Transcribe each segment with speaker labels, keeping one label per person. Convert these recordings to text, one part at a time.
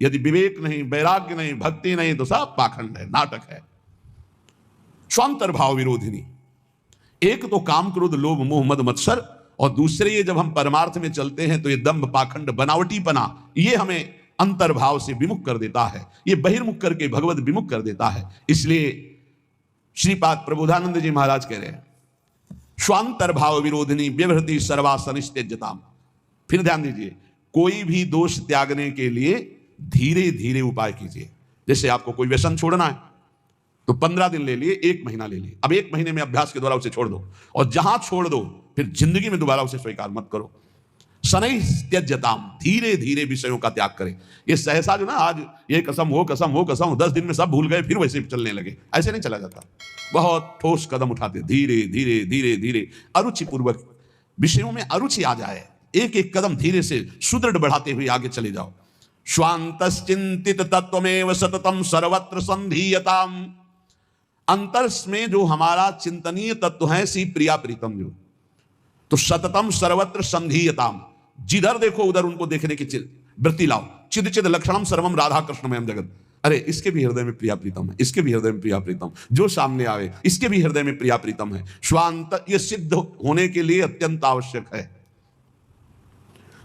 Speaker 1: यदि विवेक नहीं, वैराग्य नहीं, भक्ति नहीं, तो सब पाखंड है, नाटक है। स्वांतर भाव विरोधिनी, एक तो काम क्रोध लोभ मोह मद मत्सर, और दूसरे ये जब हम परमार्थ में चलते हैं तो ये दंभ पाखंड बनावटीपना, ये हमें अंतर्भाव से विमुख कर देता है, ये बहिर्मुख करके भगवत विमुख कर देता है। इसलिए श्रीपाद प्रबोधानंद जी महाराज कह रहे हैं स्वांतर भाव विरोधिनी व्यवहृति सर्वासनिस्त्यजताम। फिर ध्यान दीजिए, कोई भी दोष त्यागने के लिए धीरे धीरे उपाय कीजिए। जैसे आपको कोई व्यसन छोड़ना है तो 15 दिन ले लिए, 1 महीना ले लिए, अब 1 महीने में अभ्यास के द्वारा उसे छोड़ दो, और जहां छोड़ दो फिर जिंदगी में दोबारा उसे स्वीकार मत करो। शनै त्यज्यताम, धीरे धीरे विषयों का त्याग करें। ये सहसा जो ना आज ये कसम वो कसम वो कसम, 10 दिन में सब भूल गए, फिर वैसे चलने लगे, ऐसे नहीं चला जाता। बहुत ठोस कदम उठाते, धीरे धीरे धीरे धीरे अरुचि पूर्वक विषयों में अरुचि आ जाए, एक एक कदम धीरे से सुदृढ़ बढ़ाते हुए आगे चले जाओ। स्वांतश्चिंतित तत्वमेव सततम सर्वत्र संधीयताम, अंतर में जो हमारा चिंतनीय तत्व है सी प्रिया प्रीतम जो, तो सततम सर्वत्र संधीयताम, जिधर देखो उधर उनको देखने की वृत्ति लाओ। चिद चिद लक्षणम सर्वम राधा कृष्णमयम जगत, अरे इसके भी हृदय में प्रिया प्रीतम है, इसके भी हृदय में प्रिया प्रीतम, जो सामने आवे इसके भी हृदय में प्रिया प्रीतम है। स्वांत, ये सिद्ध होने के लिए अत्यंत आवश्यक है।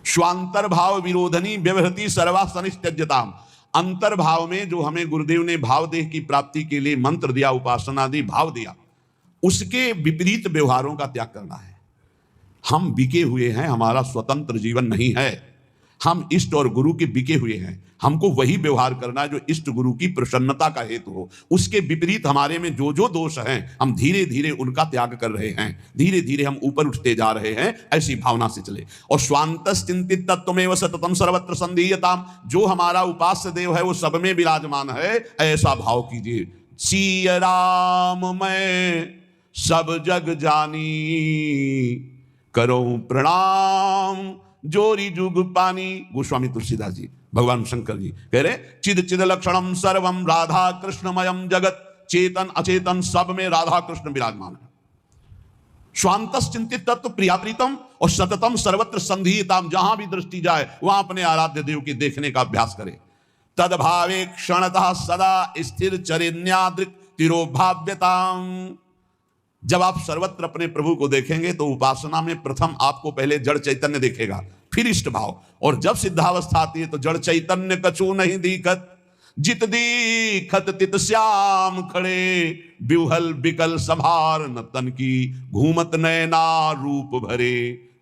Speaker 1: स्वांतर भाव विरोधनी व्यवहृति सर्वासनिस्त्यज्यताम, अंतर्भाव में जो हमें गुरुदेव ने भाव देह की प्राप्ति के लिए मंत्र दिया, उपासना दी, भाव दिया, उसके विपरीत व्यवहारों का त्याग करना है। हम बिके हुए हैं, हमारा स्वतंत्र जीवन नहीं है, हम इष्ट और गुरु के बिके हुए हैं। हमको वही व्यवहार करना है जो इष्ट गुरु की प्रसन्नता का हेतु हो। उसके विपरीत हमारे में जो जो दोष हैं हम धीरे धीरे उनका त्याग कर रहे हैं, धीरे धीरे हम ऊपर उठते जा रहे हैं, ऐसी भावना से चले। और स्वांतस् चिंतित तत्वमेव सततम सर्वत्र संधीयताम, जो हमारा उपास्य देव है वो सब में विराजमान है, ऐसा भाव कीजिए। सिय राम मैं सब जग जानी, करो प्रणाम जोरी जुग पानी। गोस्वामी तुलसीदास जी, भगवान शंकर जी कह रहे चिद चिद लक्षणम सर्वम राधा कृष्णमयम जगत, चेतन अचेतन सब में राधा कृष्ण विराजमान है। स्वांतस् चिंतित तत्व प्रिया प्रीतम और सततम सर्वत्र संधीयताम, जहां भी दृष्टि जाए वहां अपने आराध्य देव की देखने का अभ्यास करें। तदभावे क्षणतः सदा स्थिर चरिन्यादृक् तिरोभाव्यताम, जब आप सर्वत्र अपने प्रभु को देखेंगे तो उपासना में प्रथम आपको पहले जड़ चैतन्य देखेगा, फिर इष्ट भाव, और जब सिद्धावस्था आती है तो जड़ चैतन्य कछु नहीं दिखत, जित दीखत तित श्याम खड़े, बिवहल बिकल सभार न तन की, घूमत नयना रूप भरे।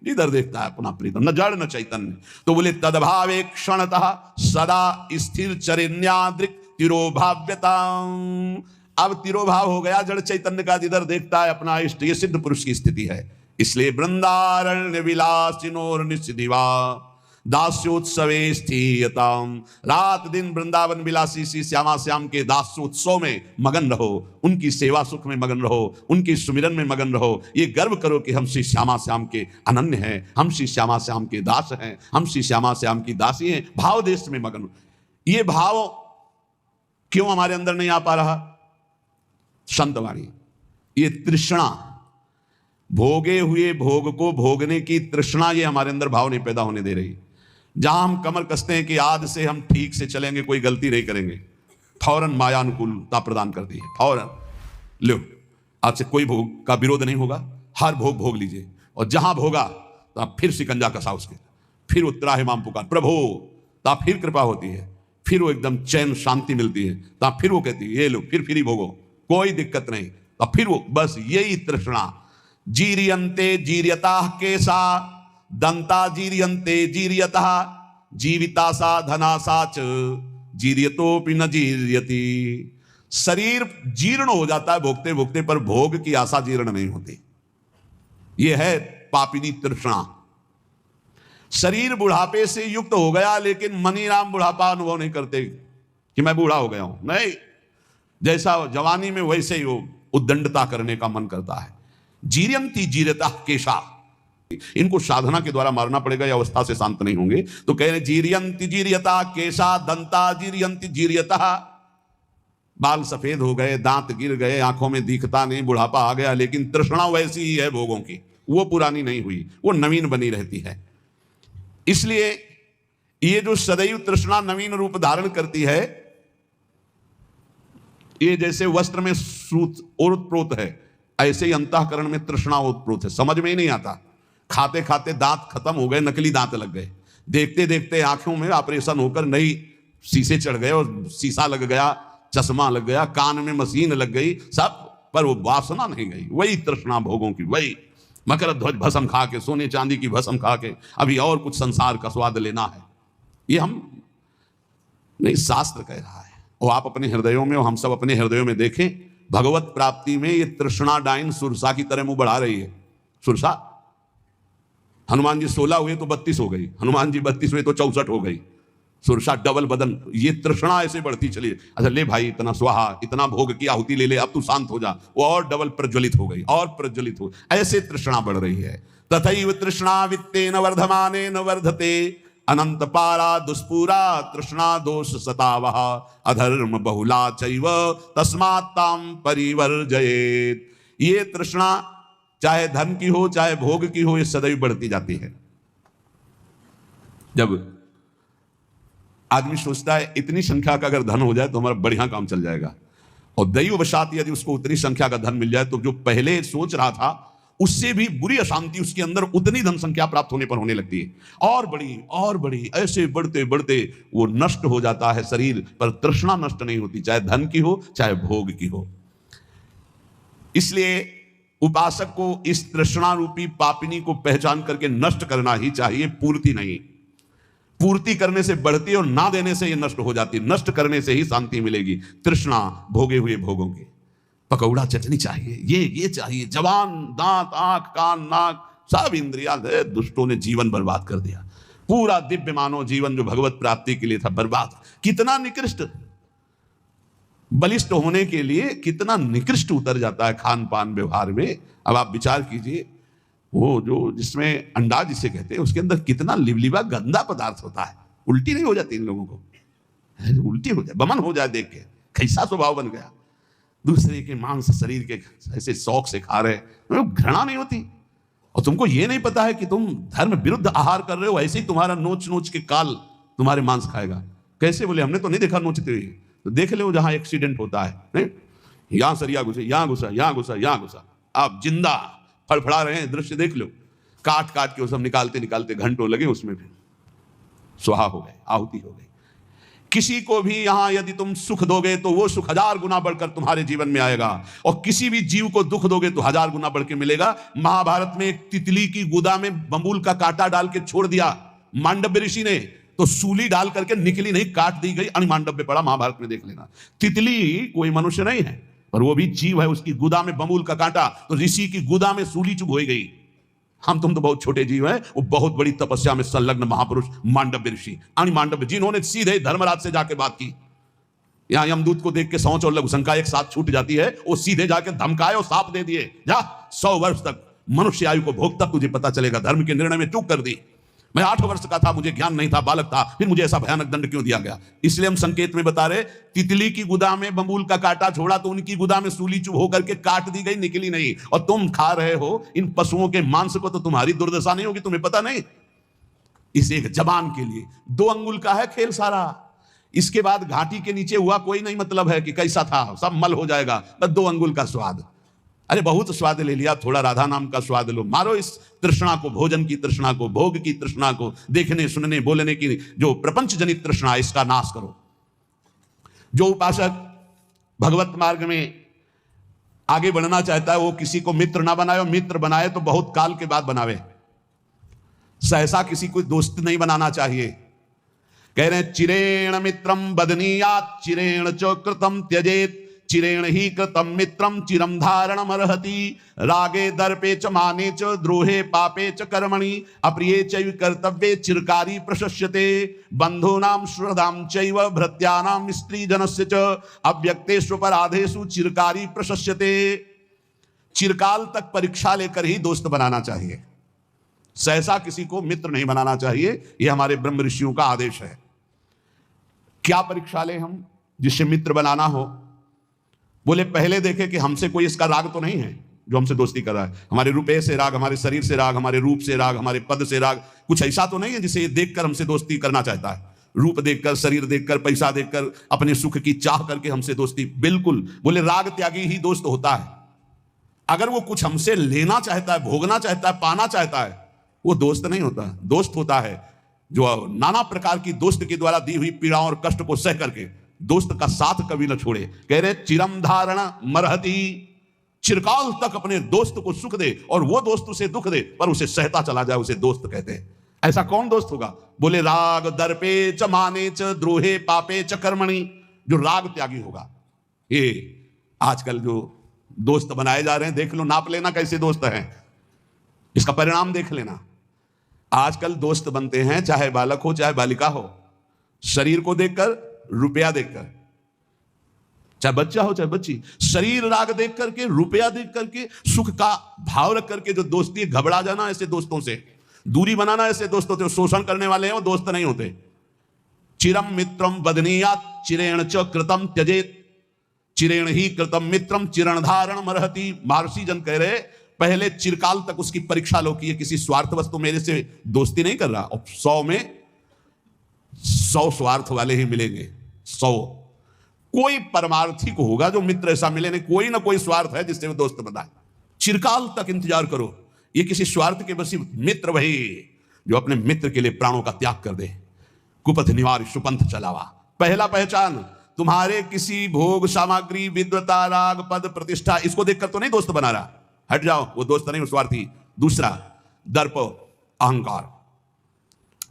Speaker 1: जिधर देखता है अपना प्रीतम, न जड़ न चैतन्य। तो बोले तदभावे क्षणतः सदा स्थिर चरिन्यादृक् तिरोभाव्यताम, अब तिरोभाव हो गया जड़ चैतन्य का, जिधर देखता है अपना इष्ट, ये सिद्ध पुरुष की स्थिति है। इसलिए वृंदारण्य विलासिनोर निस्दिवा दास्योत्सवे स्थीयताम, रात दिन वृंदावन विलासी श्री श्यामा श्याम के दास्योत्सव में मगन रहो, उनकी सेवा सुख में मगन रहो, उनकी सुमिरन में मगन रहो। ये गर्व करो कि हम श्री श्यामा श्याम के अनन्य हैं, हम श्री श्यामा श्याम के दास हैं, हम श्री श्यामा श्याम की दासी हैं। भाव देश में मगन, ये भाव क्यों हमारे अंदर नहीं आ पा रहा? संतवाणी, ये तृष्णा, भोगे हुए भोग को भोगने की तृष्णा, ये हमारे अंदर भाव नहीं पैदा होने दे रही। जहां हम कमर कसते हैं कि आज से हम ठीक से चलेंगे, कोई गलती नहीं करेंगे, फौरन माया अनुकूलता प्रदान कर दी है, फौरन लो आज से कोई भोग का विरोध नहीं होगा, हर भोग भोग लीजिए। और जहां भोगा तो आप फिर सिकंजा कसा उसके, फिर उत्तराहे माम पुकार प्रभु, तो आप फिर कृपा होती है, फिर वो एकदम चैन शांति मिलती है, तो आप फिर वो कहती है ये लो फिर ही भोगो, कोई दिक्कत नहीं। तो फिर वो बस यही तृष्णा, जीरियंते जीर्यता केसा दंता जीरियंते जीर्यता, जीविता सा धना साच जीर्यतोपि न जीर्यति। शरीर जीर्ण हो जाता है भोगते भोगते, पर भोग की आशा जीर्ण नहीं होती। यह है पापिनी तृष्णा। शरीर बुढ़ापे से युक्त हो गया, लेकिन मनीराम बुढ़ापा अनुभव नहीं करते कि मैं बूढ़ा हो गया हूं, नहीं। जैसा जवानी में वैसे ही वो उद्दंडता करने का मन करता है। जीर्यंती जीर्यता केशा, इनको साधना के द्वारा मारना पड़ेगा, या अवस्था से शांत नहीं होंगे। तो कह रहे जीर्यंती जीर्यता केशा दंता जीर्यंती जीर्यता, बाल सफेद हो गए, दांत गिर गए, आंखों में दिखता नहीं, बुढ़ापा आ गया, लेकिन तृष्णा वैसी ही है भोगों की, वो पुरानी नहीं हुई, वो नवीन बनी रहती है। इसलिए ये जो सदैव तृष्णा नवीन रूप धारण करती है, ये जैसे वस्त्र में सूत ओतप्रोत है, ऐसे ही अंतःकरण में तृष्णा ओतप्रोत है। समझ में ही नहीं आता। खाते खाते दांत खत्म हो गए, नकली दांत लग गए। देखते देखते आंखों में ऑपरेशन होकर नई शीशे चढ़ गए और शीशा लग गया, चश्मा लग गया, कान में मशीन लग गई, सब, पर वो वासना नहीं गई। वही तृष्णा भोगों की, वही मकर ध्वज भस्म खा के, सोने चांदी की भस्म खा के अभी और कुछ संसार का स्वाद लेना है। ये हम नहीं, शास्त्र कह रहा है। और आप अपने हृदयों में, और हम सब अपने हृदयों में देखें, भगवत प्राप्ति में ये तृष्णा डाइन सुरसा की तरह मुंह बढ़ा रही है। सुरसा, हनुमान जी 16 हुए तो 32 हो गई, हनुमान जी 32 हुए तो 64 हो गई। सुरसा डबल बदन, ये तृष्णा ऐसे बढ़ती चली। अच्छा ले भाई, इतना स्वाहा, इतना भोग की आहुति ले ले, अब तू शांत हो जा। वो और डबल प्रज्वलित हो गई, और प्रज्वलित हो, ऐसे तृष्णा बढ़ रही है। तथैव तृष्णा वित्तेन वर्धमानेन वर्धते, अनंत पारा दुष्पूरा तृष्णा दोष सतावः, अधर्म बहुला चैव तस्मात् तां परिवर्जयेत्। ये तृष्णा चाहे धन की हो चाहे भोग की हो, ये सदैव बढ़ती जाती है। जब आदमी सोचता है इतनी संख्या का अगर धन हो जाए तो हमारा बढ़िया काम चल जाएगा, और दैववशात यदि उसको उतनी संख्या का धन मिल जाए तो जो पहले सोच रहा था उससे भी बुरी अशांति उसके अंदर उतनी धन संख्या प्राप्त होने पर होने लगती है, और बड़ी, ऐसे बढ़ते बढ़ते वो नष्ट हो जाता है शरीर, पर तृष्णा नष्ट नहीं होती, चाहे धन की हो चाहे भोग की हो। इसलिए उपासक को इस तृष्णा रूपी पापिनी को पहचान करके नष्ट करना ही चाहिए, पूर्ति नहीं। पूर्ति करने से बढ़ती और ना देने से ये नष्ट हो जाती। नष्ट करने से ही शांति मिलेगी। तृष्णा भोगे हुए भोगों की, पकौड़ा चटनी चाहिए, ये चाहिए, जवान, दांत, आंख, कान, नाक, सब इंद्रिया, दुष्टों ने जीवन बर्बाद कर दिया। पूरा दिव्य मानव जीवन जो भगवत प्राप्ति के लिए था, बर्बाद। कितना निकृष्ट, बलिष्ठ होने के लिए कितना निकृष्ट उतर जाता है खान पान व्यवहार में। अब आप विचार कीजिए, वो जो जिसमें अंडा जिसे कहते हैं, उसके अंदर कितना लिबलिबा गंदा पदार्थ होता है। उल्टी नहीं हो जाती इन लोगों को? उल्टी हो जाए, बमन हो जाए देख के, कैसा स्वभाव बन गया। दूसरे के मांस शरीर के ऐसे शौक से खा रहे, घृणा नहीं होती? और तुमको ये नहीं पता है कि तुम धर्म विरुद्ध आहार कर रहे हो, ऐसे ही तुम्हारा नोच नोच के काल तुम्हारे मांस खाएगा। कैसे? बोले हमने तो नहीं देखा नोचते हुए, तो देख ले जहां एक्सीडेंट होता है, नहीं, यहां सरिया घुसे, यहां घुसा, यहां घुसा, यहां घुसा, आप जिंदा फड़फड़ा रहे हैं, दृश्य देख लो। काट काट के वो सब निकालते निकालते घंटों लगे, उसमें फिर स्वाहा हो गए, आहुति हो गई। किसी को भी यहां यदि तुम सुख दोगे तो वो सुख 1000 गुना बढ़कर तुम्हारे जीवन में आएगा, और किसी भी जीव को दुख दोगे तो 1000 गुना बढ़ के मिलेगा। महाभारत में एक तितली की गुदा में बंबूल का कांटा डाल के छोड़ दिया मांडव्य ऋषि ने, तो सूली डाल करके निकली नहीं, काट दी गई। अणिमांडव्य पढ़ा महाभारत में, देख लेना। तितली कोई मनुष्य नहीं है, पर वो भी जीव है। उसकी गुदा में बंबूल का कांटा, तो ऋषि की गुदा में सूली चुभ हो गई। हम तुम तो बहुत छोटे जीव हैं, वो बहुत बड़ी तपस्या में संलग्न महापुरुष मांडव्य ऋषि, मांडव्य, जिन्होंने सीधे धर्मराज से जाके बात की। यहां यमदूत को देख के शौच और लघुशंका एक साथ छूट जाती है, वो सीधे जाके धमकाए और साप दे दिए, जा 100 वर्ष तक मनुष्य आयु को भोग, तब तुझे पता चलेगा। धर्म के निर्णय में चूक कर दी। मैं 8 वर्ष का था, मुझे ज्ञान नहीं था, बालक था, फिर मुझे ऐसा भयानक दंड क्यों दिया गया? इसलिए हम संकेत में बता रहे, तितली की गुदा में बंबूल का कांटा छोड़ा तो उनकी गुदा में सूली चुभ होकर के काट दी गई, निकली नहीं। और तुम खा रहे हो इन पशुओं के मांस को, तो तुम्हारी दुर्दशा नहीं होगी, तुम्हें पता नहीं? इस एक जबान के लिए 2 अंगुल का है खेल सारा। इसके बाद घाटी के नीचे हुआ कोई नहीं मतलब है कि कैसा था, सब मल हो जाएगा, बस 2 अंगुल का स्वाद। अरे बहुत स्वाद ले लिया, थोड़ा राधा नाम का स्वाद लो। मारो इस तृष्णा को, भोजन की तृष्णा को, भोग की तृष्णा को, देखने सुनने बोलने की जो प्रपंच जनित तृष्णा, इसका नाश करो। जो उपासक भगवत मार्ग में आगे बढ़ना चाहता है, वो किसी को मित्र ना बनाए, और मित्र बनाए तो बहुत काल के बाद बनावे। सहसा किसी को दोस्त नहीं बनाना चाहिए। कह रहे हैं, चिरेण मित्रम बदनीयात्, चिरेण च कृतम त्यजेत, चिरेण ही कृतम मित्रम चिरम धारणम अर्हति, रागे दर्पे च माने च, द्रोहे पापे च कर्मणि, अप्रिये च कर्तव्ये चिरकारी प्रशस्यते, बंधूनां श्रद्धां चैव भृत्यानां स्त्रीजनस्य च, अव्यक्तेषु अपराधेषु चिरकारी प्रशस्यते। चिरकाल तक परीक्षा लेकर ही दोस्त बनाना चाहिए, सहसा किसी को मित्र नहीं बनाना चाहिए। यह हमारे ब्रह्म ऋषियों का आदेश है। क्या परीक्षा ले हम जिससे मित्र बनाना हो? बोले पहले देखे कि हमसे कोई इसका राग तो नहीं है जो हमसे दोस्ती कर रहा है। हमारे रुपये से राग, हमारे शरीर से राग, हमारे रूप से राग, हमारे पद से राग, कुछ ऐसा तो नहीं है जिसे ये देखकर हमसे दोस्ती करना चाहता है, रूप देखकर, शरीर देखकर, पैसा देखकर, अपने सुख की चाह करके हमसे दोस्ती। बिल्कुल, बोले राग त्यागी ही दोस्त होता है। अगर वो कुछ हमसे लेना चाहता है, भोगना चाहता है, पाना चाहता है, वो दोस्त नहीं होता। दोस्त होता है जो नाना प्रकार की दोस्त के द्वारा दी हुई पीड़ाओं और कष्ट को सह करके दोस्त का साथ कभी न छोड़े। कह रहे चिरम धारण मरहती, चिरकाल तक अपने दोस्त को सुख दे और वो दोस्त उसे दुख दे पर उसे सहता चला जाए, उसे दोस्त कहते हैं। ऐसा कौन दोस्त होगा? बोले राग दर्पे च माने च द्रोहे पापे च कर्मणि, जो राग त्यागी होगा। ये आजकल जो दोस्त बनाए जा रहे हैं, देख लो, नाप लेना कैसे दोस्त हैं, इसका परिणाम देख लेना। आजकल दोस्त बनते हैं, चाहे बालक हो चाहे बालिका हो, शरीर को देखकर, रुपया देखकर, चाहे बच्चा हो चाहे बच्ची, शरीर राग देख करके, रुपया देख करके, सुख का भाव रख करके जो दोस्ती, घबरा जाना ऐसे दोस्तों से, दूरी बनाना ऐसे दोस्तों से, शोषण करने वाले हैं वो दोस्त नहीं होते। चिरम मित्रम वदनीयात् चिरेण च कृतम त्यजेत, चिरेण ही कृतम मित्रम चिरण धारण मरहति। महर्षि जन कह रहे पहले चिरकाल तक उसकी परीक्षा लो कि ये किसी स्वार्थ वस्तु मेरे से दोस्ती नहीं कर रहा। और 100 में 100 स्वार्थ वाले ही मिलेंगे, 100 कोई परमार्थी को होगा जो मित्र ऐसा मिले नहीं, कोई ना कोई स्वार्थ है जिससे वो दोस्त बनाए। चिरकाल तक इंतजार करो, ये किसी स्वार्थ के बसी मित्र वही जो अपने मित्र के लिए प्राणों का त्याग कर दे। कुपथ निवार सुपंथ चलावा। पहला पहचान, तुम्हारे किसी भोग सामग्री, विद्वता, राग, पद, प्रतिष्ठा, इसको देखकर तो नहीं दोस्त बना रहा, हट जाओ, वो दोस्त नहीं, वो स्वार्थी। दूसरा दर्प, अहंकार।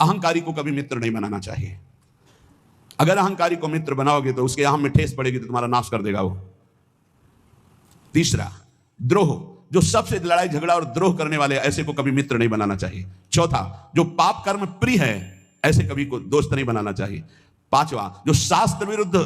Speaker 1: अहंकारी को कभी मित्र नहीं बनाना चाहिए। अगर अहंकारी को मित्र बनाओगे तो उसके अहम में ठेस पड़ेगी तो तुम्हारा नाश कर देगा वो। तीसरा द्रोह, जो सबसे लड़ाई झगड़ा और द्रोह करने वाले, ऐसे को कभी मित्र नहीं बनाना चाहिए। चौथा, जो पाप कर्म प्रिय है, ऐसे कभी को दोस्त नहीं बनाना चाहिए। पांचवा, जो शास्त्र विरुद्ध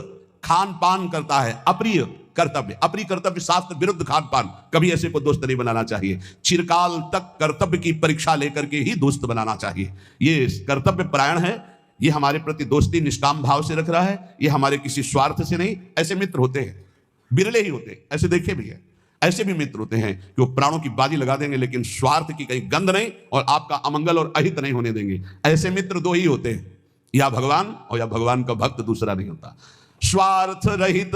Speaker 1: खान पान करता है, अप्रिय कर्तव्य, शास्त्र विरुद्ध खान पान, कभी ऐसे को दोस्त नहीं बनाना चाहिए। चिरकाल तक कर्तव्य की परीक्षा लेकर के ही दोस्त बनाना चाहिए। ये कर्तव्य परायण है, ये हमारे प्रति दोस्ती निष्काम भाव से रख रहा है, ये हमारे किसी स्वार्थ से नहीं। ऐसे मित्र होते हैं, बिरले ही होते, ऐसे देखे भी है। ऐसे भी मित्र होते हैं कि वो प्राणों की बाजी लगा देंगे लेकिन स्वार्थ की कहीं गंध नहीं और आपका अमंगल और अहित नहीं होने देंगे। ऐसे मित्र दो ही होते हैं, या भगवान और या भगवान का भक्त, दूसरा नहीं होता। स्वार्थ रहित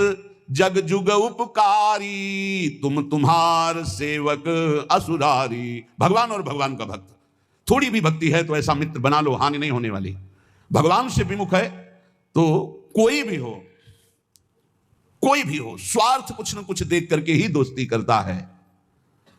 Speaker 1: जग जुग उपकारी, तुम्हार सेवक असुरारी। भगवान और भगवान का भक्त, थोड़ी भी भक्ति है तो ऐसा मित्र बना लो, हानि नहीं होने वाली। भगवान से विमुख है तो कोई भी हो, स्वार्थ कुछ न कुछ देख करके ही दोस्ती करता है।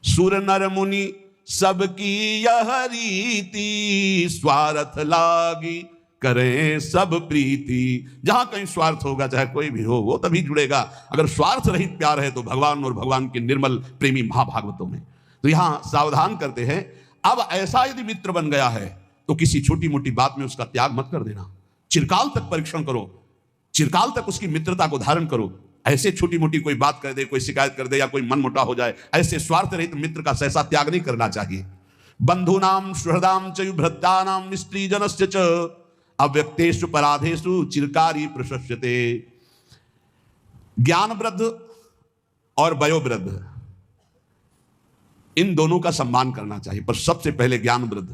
Speaker 1: सुर नर मुनि सबकी यह रीति, स्वार्थ लागी करें सब प्रीति। जहां कहीं स्वार्थ होगा, चाहे कोई भी हो, वो तभी जुड़ेगा। अगर स्वार्थ रहित प्यार है तो भगवान और भगवान के निर्मल प्रेमी महाभागवतों में। तो यहां सावधान करते हैं, अब ऐसा यदि मित्र बन गया है तो किसी छोटी मोटी बात में उसका त्याग मत कर देना। चिरकाल तक परीक्षण करो, चिरकाल तक उसकी मित्रता को धारण करो। ऐसे छोटी मोटी कोई बात कर दे, कोई शिकायत कर दे या कोई मन मोटा हो जाए, ऐसे स्वार्थ रहित मित्र का सहसा त्याग नहीं करना चाहिए। बंधुनाम सुहृदाम च भृत्यानाम स्त्री जनस्य च अव्यक्तेषु पराधेषु चिरकारी प्रशस्यते। ज्ञान वृद्ध और वयोवृद्ध, इन दोनों का सम्मान करना चाहिए, पर सबसे पहले ज्ञान वृद्ध।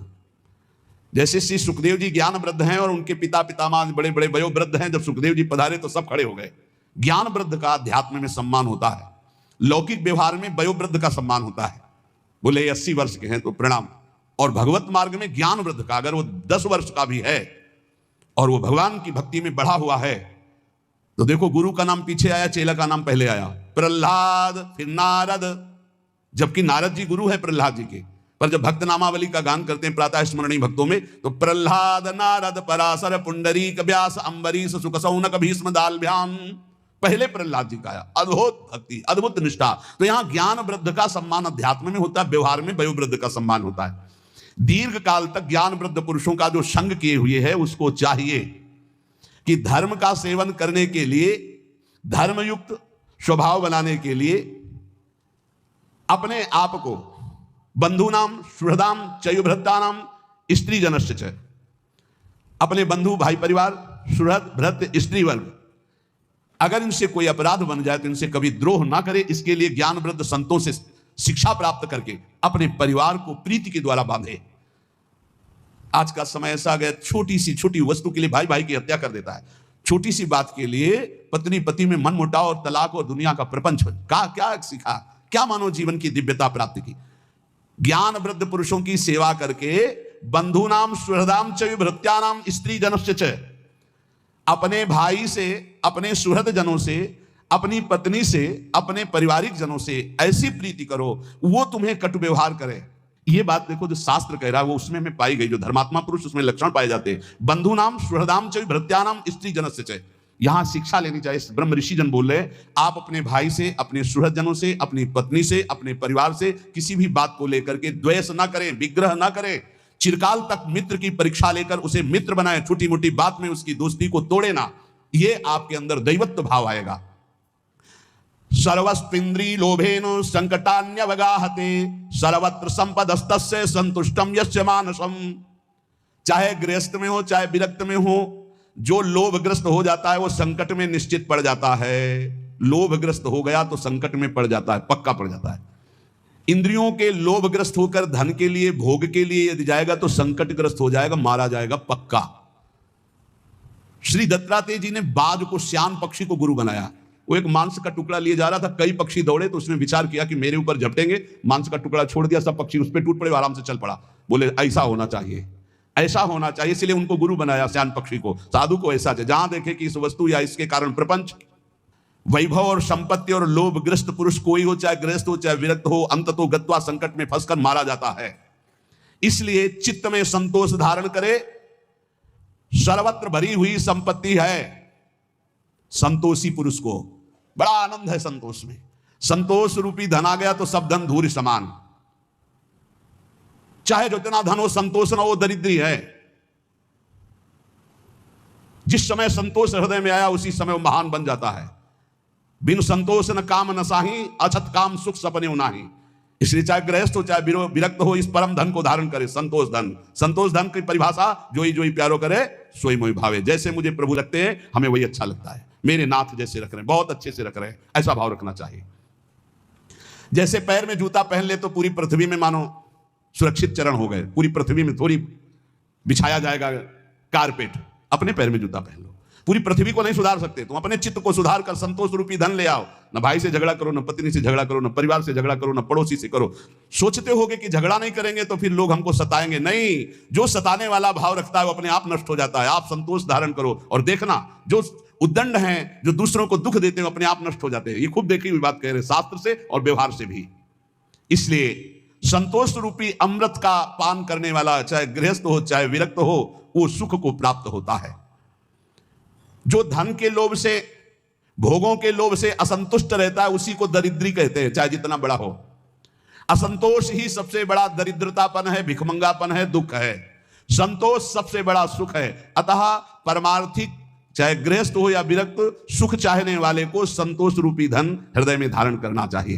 Speaker 1: जैसे श्री सुखदेव जी ज्ञान वृद्ध हैं और उनके पिता पितामह बड़े बड़े वयोवृद्ध हैं। जब सुखदेव जी पधारे तो सब खड़े हो गए। ज्ञान वृद्ध का अध्यात्म में सम्मान होता है। लौकिक व्यवहार में वयोवृद्ध का सम्मान होता है, बोले 80 वर्ष के हैं तो प्रणाम। और भगवत मार्ग में ज्ञान वृद्ध का, अगर वो 10 वर्ष का भी है और वो भगवान की भक्ति में बढ़ा हुआ है तो देखो, गुरु का नाम पीछे आया, चेला का नाम पहले आया। प्रहलाद, फिर नारद, जबकि नारद जी गुरु है प्रहलाद जी के। पर जब भक्त नामावली का गान करते हैं प्रातः स्मरणीय भक्तों में, तो प्रहलाद, नारद, पराशर, पुंडरीक, व्यास, अम्बरीश, सुकसौनक, भीष्म, दालभ्याम, पहले प्रहलाद जी का आया। अद्भुत भक्ति, अद्भुत निष्ठा। तो यहां ज्ञान वृद्ध का सम्मान अध्यात्म में होता है, व्यवहार में वयोवृद्ध का सम्मान होता है। दीर्घ काल तक ज्ञान वृद्ध पुरुषों का जो संग किए हुए है, उसको चाहिए कि धर्म का सेवन करने के लिए, धर्मयुक्त स्वभाव बनाने के लिए अपने आप को बंधुनाम सुहृदाम चयुभृत्तानाम स्त्री जनस्य च, अपने बंधु भाई परिवार, सुहृद भृत्य स्त्री वर्ग, अगर इनसे कोई अपराध बन जाए तो इनसे कभी द्रोह ना करे। इसके लिए ज्ञान वृद्ध संतों से शिक्षा प्राप्त करके अपने परिवार को प्रीति के द्वारा बांधे। आज का समय ऐसा आ गया, छोटी वस्तु के लिए भाई भाई की हत्या कर देता है, छोटी सी बात के लिए पत्नी पति में मन मुटाव और तलाक और दुनिया का प्रपंच। क्या सीखा, क्या मानव जीवन की दिव्यता प्राप्त की? ज्ञान वृद्ध पुरुषों की सेवा करके बंधुनाम सुहृदाम च भृत्यानाम स्त्री जनस्य च, अपने भाई से, अपने सुहृद जनों से, अपनी पत्नी से, अपने पारिवारिक जनों से ऐसी प्रीति करो वो तुम्हें कटु व्यवहार करे। ये बात देखो जो शास्त्र कह रहा है वो उसमें में पाई गई, जो धर्मात्मा पुरुष उसमें लक्षण पाए जाते हैं। बंधुनाम सुहृदाम च भृत्यानाम स्त्री जनस्य च, यहां शिक्षा लेनी चाहिए। ब्रह्म ऋषि जन बोल रहे, आप अपने भाई से, अपने सुहृद जनों से, अपनी पत्नी से, अपने परिवार से किसी भी बात को लेकर के द्वेष ना करें, विग्रह ना करें। चिरकाल तक मित्र की परीक्षा लेकर उसे मित्र बनाए, छोटी मोटी बात में उसकी दोस्ती को तोड़े ना, ये आपके अंदर दैवत्व भाव आएगा। सर्वस्विंद्री लोभेन संकटान्यवगाहते सर्वत्र संपदस्तस्य संतुष्टम यस्य मानसम। चाहे गृहस्थ में हो चाहे विरक्त में हो, जो लोभग्रस्त हो जाता है वो संकट में निश्चित पड़ जाता है। लोभग्रस्त हो गया तो संकट में पड़ जाता है, पक्का पड़ जाता है। इंद्रियों के लोभग्रस्त होकर धन के लिए, भोग के लिए यदि जाएगा तो संकटग्रस्त हो जाएगा, मारा जाएगा पक्का। श्री दत्तात्रेय जी ने बाज को, श्यान पक्षी को गुरु बनाया। वो एक मांस का टुकड़ा लिए जा रहा था, कई पक्षी दौड़े तो उसने विचार किया कि मेरे ऊपर झपटेंगे, मांस का टुकड़ा छोड़ दिया, सब पक्षी उस पर टूट पड़े, आराम से चल पड़ा। बोले ऐसा होना चाहिए, ऐसा होना चाहिए, इसलिए उनको गुरु बनाया श्यान पक्षी को, साधु को ऐसा चाहिए। जहां देखे कि इस वस्तु या इसके कारण प्रपंच, वैभव और संपत्ति और लोभग्रस्त पुरुष कोई हो, चाहे गृहस्थ हो चाहे विरक्त हो, अंततो गत्वा संकट में फंसकर मारा जाता है। इसलिए चित्त में संतोष धारण करे। सर्वत्र भरी हुई संपत्ति है, संतोषी पुरुष को बड़ा आनंद है संतोष में। संतोष रूपी धन आ गया तो सब धन धूल समान। चाहे जितना धन हो, संतोष ना हो, दरिद्री है। जिस समय संतोष हृदय में आया उसी समय वो महान बन जाता है। बिन संतोष न काम न साही, अछत काम सुख सपने उनाही। इसलिए चाहे गृहस्थ हो चाहे विरक्त हो, इस परम धन को धारण करे, संतोष धन। संतोष धन की परिभाषा, जो ही प्यारो करे सोई मोहि भावे। जैसे मुझे प्रभु रखते हैं हमें वही अच्छा लगता है, मेरे नाथ जैसे रख रहे हैं, बहुत अच्छे से रख रहे हैं, ऐसा भाव रखना चाहिए। जैसे पैर में जूता पहन ले तो पूरी पृथ्वी में मानो सुरक्षित चरण हो गए, पूरी पृथ्वी में थोड़ी बिछाया जाएगा कारपेट, अपने पैर में जूता पहन लो। पूरी पृथ्वी को नहीं सुधार सकते, तुम अपने चित्त को सुधार कर संतोष रूपी धन ले आओ। न भाई से झगड़ा करो, न पत्नी से झगड़ा करो, न परिवार से झगड़ा करो, न पड़ोसी से करो। सोचते होगे कि झगड़ा नहीं करेंगे तो फिर लोग हमको सताएंगे, नहीं। जो सताने वाला भाव रखता है वो अपने आप नष्ट हो जाता है। आप संतोष धारण करो और देखना, जो उद्दंड हैं, जो दूसरों को दुख देते हैं, अपने आप नष्ट हो जाते हैं। ये खूब देखी हुई बात कह रहे, शास्त्र से और व्यवहार से भी। इसलिए संतोष रूपी अमृत का पान करने वाला, चाहे गृहस्थ हो चाहे विरक्त हो, वो सुख को प्राप्त होता है। जो धन के लोभ से, भोगों के लोभ से असंतुष्ट रहता है उसी को दरिद्री कहते हैं, चाहे जितना बड़ा हो। असंतोष ही सबसे बड़ा दरिद्रतापन है, भिखमंगापन है, दुख है। संतोष सबसे बड़ा सुख है। अतः परमार्थिक, चाहे गृहस्थ हो या विरक्त, सुख चाहने वाले को संतोष रूपी धन हृदय में धारण करना चाहिए।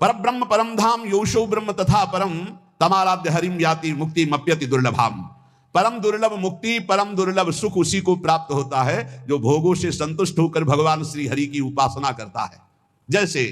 Speaker 1: परब्रह्म परम धाम योशो ब्रह्म तथा परम तमाराध्य हरिम याति मुक्ति मप्यति दुर्लभाम। परम दुर्लभ मुक्ति, परम दुर्लभ सुख उसी को प्राप्त होता है जो भोगों से संतुष्ट होकर भगवान श्री हरि की उपासना करता है। जैसे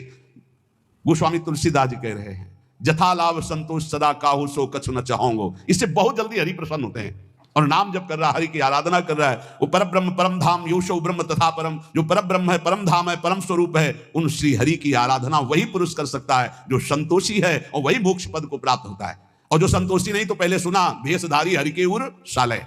Speaker 1: गोस्वामी तुलसीदास जी कह रहे हैं, जथा लाभ संतोष सदा काहू सो कछु न चाहोंगो। इससे बहुत जल्दी हरि प्रसन्न होते हैं और नाम जब कर रहा है, हरि की आराधना कर रहा है। वो परब्रह्म परम धाम योशो ब्रह्म तथा परम, जो परब्रह्म है, परम धाम है, परम स्वरूप है, उन श्री हरि की आराधना वही पुरुष कर सकता है जो संतोषी है, और वही मोक्ष पद को प्राप्त होता है। और जो संतोषी नहीं, तो पहले सुना भेषधारी हरि के उर शालय।